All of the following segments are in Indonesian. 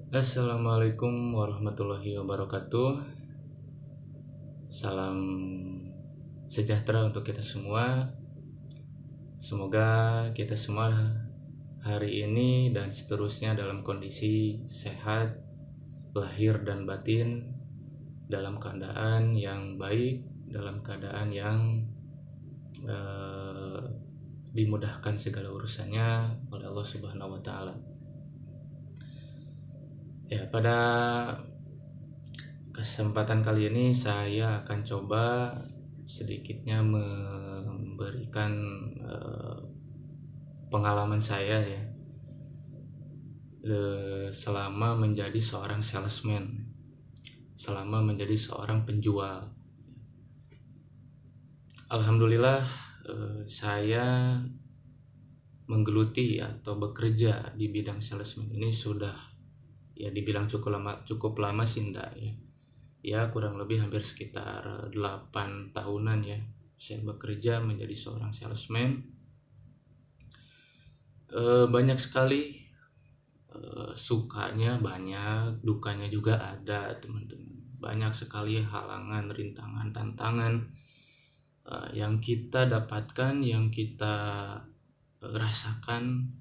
Assalamualaikum warahmatullahi wabarakatuh. Salam sejahtera untuk kita semua. Semoga kita semua hari ini dan seterusnya dalam kondisi sehat, lahir dan batin, dalam keadaan yang baik, dalam keadaan yang dimudahkan segala urusannya oleh Allah Subhanahu wa Ta'ala. Ya, pada kesempatan kali ini saya akan coba sedikitnya memberikan pengalaman saya ya selama menjadi seorang salesman, selama menjadi seorang penjual. Alhamdulillah saya menggeluti atau bekerja di bidang salesman ini sudah ya dibilang cukup lama sih enggak ya. Ya kurang lebih hampir sekitar 8 tahunan ya saya bekerja menjadi seorang salesman. Banyak sekali sukanya banyak, dukanya juga ada teman-teman. Banyak sekali halangan, rintangan, tantangan yang kita dapatkan, yang kita rasakan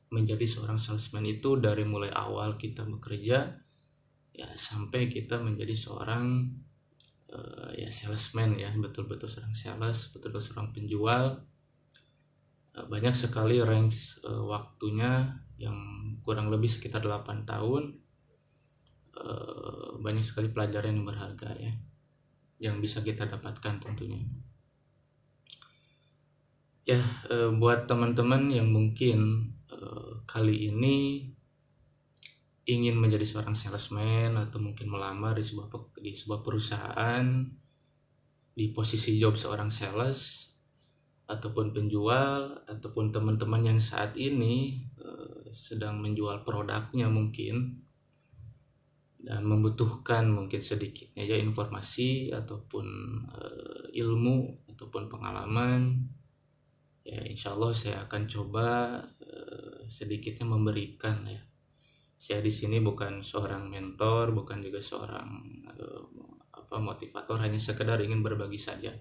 menjadi seorang salesman itu dari mulai awal kita bekerja ya sampai kita menjadi seorang ya salesman ya, betul-betul seorang sales, betul-betul seorang penjual. Banyak sekali range waktunya yang kurang lebih sekitar 8 tahun. Banyak sekali pelajaran yang berharga ya yang bisa kita dapatkan tentunya. Ya, buat teman-teman yang mungkin kali ini ingin menjadi seorang salesman atau mungkin melamar di sebuah perusahaan di posisi job seorang sales ataupun penjual, ataupun teman-teman yang saat ini sedang menjual produknya mungkin dan membutuhkan mungkin sedikitnya ya informasi ataupun ilmu ataupun pengalaman, ya insya Allah saya akan coba sedikitnya memberikan ya. Saya di sini bukan seorang mentor, bukan juga seorang motivator, hanya sekedar ingin berbagi saja,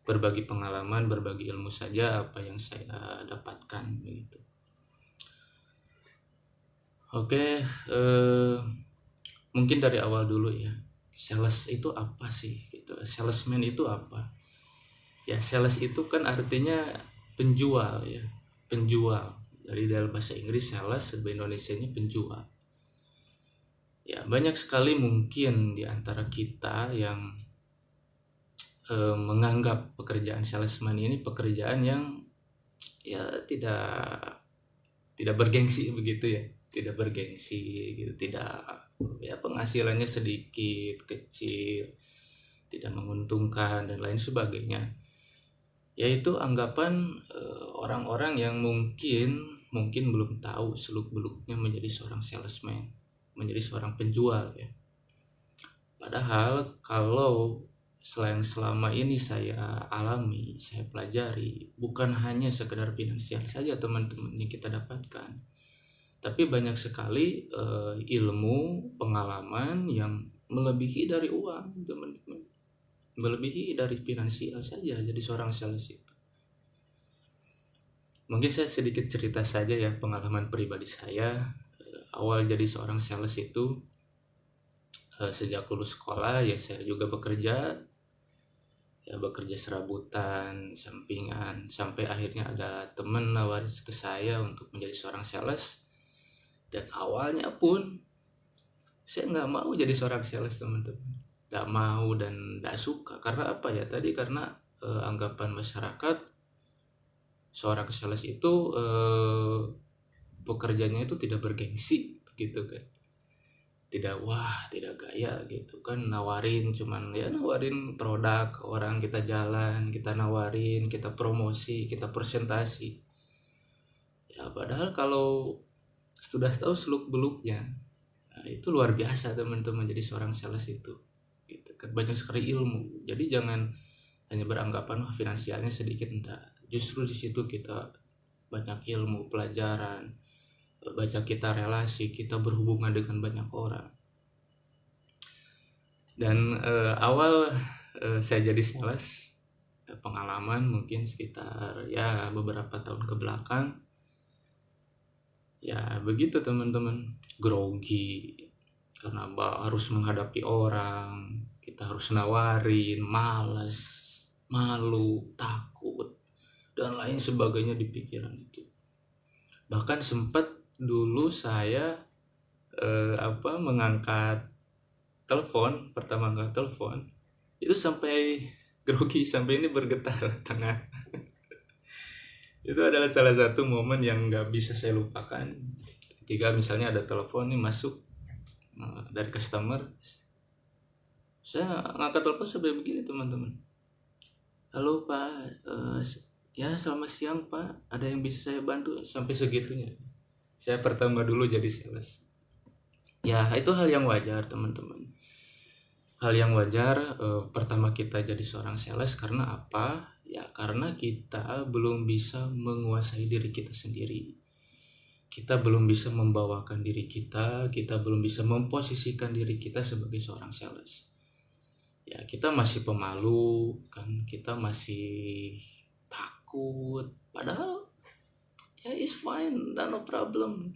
berbagi pengalaman, berbagi ilmu saja apa yang saya dapatkan begitu. Oke, mungkin dari awal dulu ya. Sales itu apa sih gitu? Salesman itu apa? Ya, sales itu kan artinya penjual ya, penjual. Dari dalam bahasa Inggris sales, bahasa Indonesianya penjual. Ya, banyak sekali mungkin di antara kita yang menganggap pekerjaan salesman ini pekerjaan yang ya tidak bergengsi begitu ya, tidak bergengsi gitu, tidak ya penghasilannya sedikit, kecil, tidak menguntungkan dan lain sebagainya. Yaitu anggapan orang-orang yang mungkin belum tahu seluk-beluknya menjadi seorang salesman, menjadi seorang penjual ya. Padahal kalau selama ini saya alami, saya pelajari, bukan hanya sekedar finansial saja teman-teman yang kita dapatkan, tapi banyak sekali ilmu, pengalaman yang melebihi dari uang teman-teman, melebihi dari finansial saja jadi seorang sales itu. Mungkin saya sedikit cerita saja ya pengalaman pribadi saya. Awal jadi seorang sales itu sejak lulus sekolah ya saya juga bekerja serabutan, sampingan, sampai akhirnya ada teman nawarin ke saya untuk menjadi seorang sales. Dan awalnya pun saya nggak mau jadi seorang sales teman-teman, nggak mau dan nggak suka. Karena apa ya tadi, karena anggapan masyarakat seorang sales itu pekerjaannya itu tidak bergengsi begitu kan, tidak gaya gitu kan, nawarin produk ke orang, kita jalan, kita nawarin, kita promosi, kita presentasi ya. Padahal kalau sudah tahu seluk beluknya, nah, itu luar biasa teman-teman jadi seorang sales itu gitu kan, banyak sekali ilmu. Jadi jangan hanya beranggapan finansialnya sedikit, enggak, justru di situ kita banyak ilmu, pelajaran, baca kita relasi, kita berhubungan dengan banyak orang. Dan awal saya jadi sales, pengalaman mungkin sekitar ya beberapa tahun ke belakang, ya begitu teman-teman, grogi karena harus menghadapi orang, kita harus nawarin, malas, malu, takut, dan lain sebagainya di pikiran itu. Bahkan sempat dulu saya mengangkat telepon, pertama angkat telepon itu sampai grogi, sampai ini bergetar tangan. Itu adalah salah satu momen yang nggak bisa saya lupakan ketika misalnya ada telepon nih masuk dari customer. Saya ngangkat telepon sampai begini teman-teman, halo Pak, ya selamat siang Pak, ada yang bisa saya bantu, sampai segitunya. Saya pertama dulu jadi sales. Ya itu hal yang wajar teman-teman, hal yang wajar. Pertama kita jadi seorang sales karena apa? Ya karena kita belum bisa menguasai diri kita sendiri. Kita belum bisa membawakan diri kita belum bisa memposisikan diri kita sebagai seorang sales. Ya kita masih pemalu kan, kita masih takut. Padahal ya it's fine, no problem.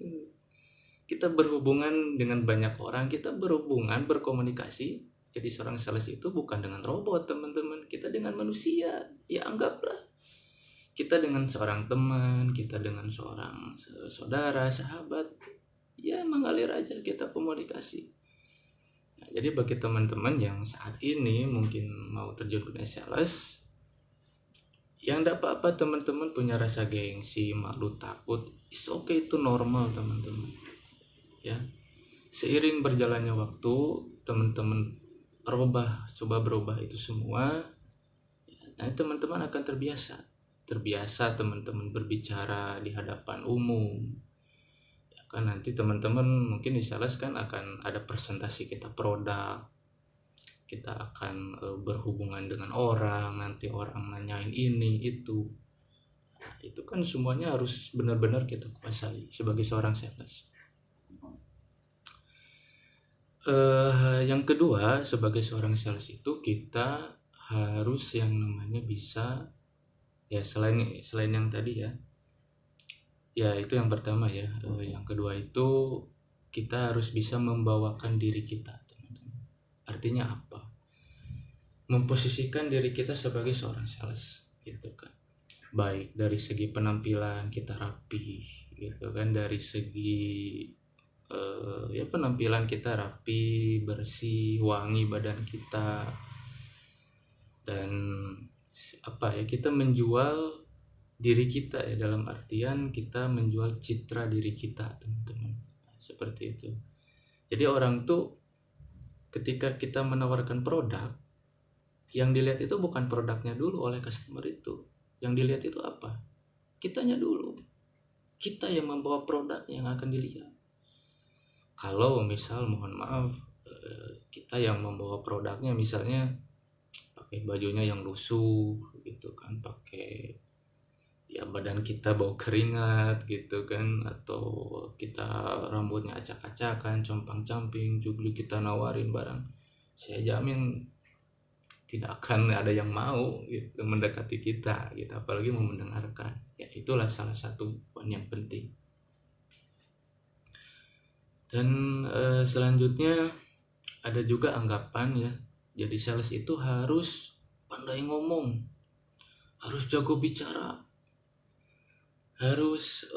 Kita berhubungan dengan banyak orang, kita berkomunikasi. Jadi seorang sales itu bukan dengan robot teman-teman, kita dengan manusia. Ya anggaplah kita dengan seorang teman, kita dengan seorang saudara, sahabat, ya mengalir aja kita komunikasi. Nah, jadi bagi teman-teman yang saat ini mungkin mau terjun ke dunia sales, yang tidak apa-apa teman-teman punya rasa gengsi, malu, takut, it's okay, itu normal teman-teman. Ya, seiring berjalannya waktu, teman-teman coba berubah itu semua. Nah, teman-teman akan terbiasa teman-teman berbicara di hadapan umum. Ya kan nanti teman-teman mungkin di sales kan akan ada presentasi kita produk. Kita akan berhubungan dengan orang, nanti orang nanyain ini itu. Nah, itu kan semuanya harus benar-benar kita kuasai sebagai seorang sales. Yang kedua, sebagai seorang sales itu kita harus yang namanya bisa, ya selain yang tadi ya itu yang pertama ya. Yang kedua itu kita harus bisa membawakan diri kita, teman-teman. Artinya apa? Memposisikan diri kita sebagai seorang sales, gitu kan. Baik dari segi penampilan kita rapi, gitu kan, dari segi ya penampilan kita rapi, bersih, wangi badan kita, dan apa ya, kita menjual diri kita ya, dalam artian kita menjual citra diri kita teman-teman, seperti itu. Jadi orang tuh ketika kita menawarkan produk, yang dilihat itu bukan produknya dulu oleh customer itu, yang dilihat itu apa? Kitanya dulu. Kita yang membawa produk yang akan dilihat. Kalau misal mohon maaf kita yang membawa produknya misalnya pakai bajunya yang lusuh gitu kan, pakai ya badan kita bau keringat gitu kan, atau kita rambutnya acak-acakan, compang-camping, jugli kita nawarin barang, saya jamin tidak akan ada yang mau gitu mendekati kita gitu, apalagi mau mendengarkan. Ya itulah salah satu poin yang penting. Dan selanjutnya ada juga anggapan ya, jadi sales itu harus pandai ngomong, harus jago bicara, harus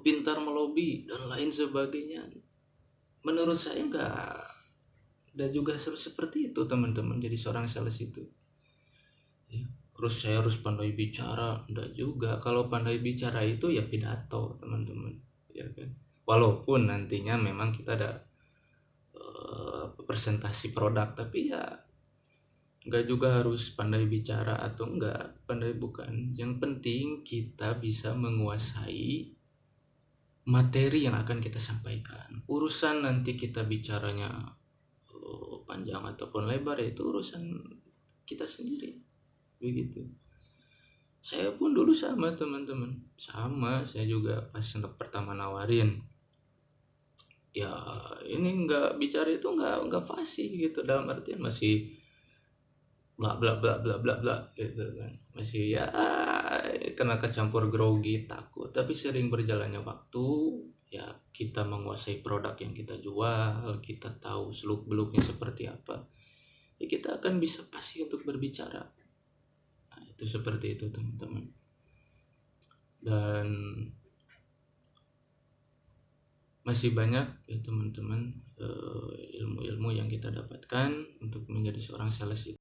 pintar melobi dan lain sebagainya. Menurut saya enggak juga harus seperti itu teman-teman. Jadi seorang sales itu ya, saya harus pandai bicara, enggak juga. Kalau pandai bicara itu ya pidato teman-teman, ya kan. Walaupun nantinya memang kita ada presentasi produk, tapi ya enggak juga harus pandai bicara atau enggak pandai, bukan. Yang penting kita bisa menguasai materi yang akan kita sampaikan. Urusan nanti kita bicaranya panjang ataupun lebar, itu urusan kita sendiri, begitu. Saya pun dulu sama teman-teman, saya juga pas pertama nawarin ya ini nggak bicara itu nggak fasih gitu, dalam artian masih bla bla bla bla bla bla gitu kan, masih ya kena kecampur grogi, takut. Tapi sering berjalannya waktu, ya kita menguasai produk yang kita jual, kita tahu seluk beluknya seperti apa, ya kita akan bisa pasti untuk berbicara. Nah, itu seperti itu teman-teman. Dan masih banyak ya teman-teman, ilmu-ilmu yang kita dapatkan untuk menjadi seorang sales itu.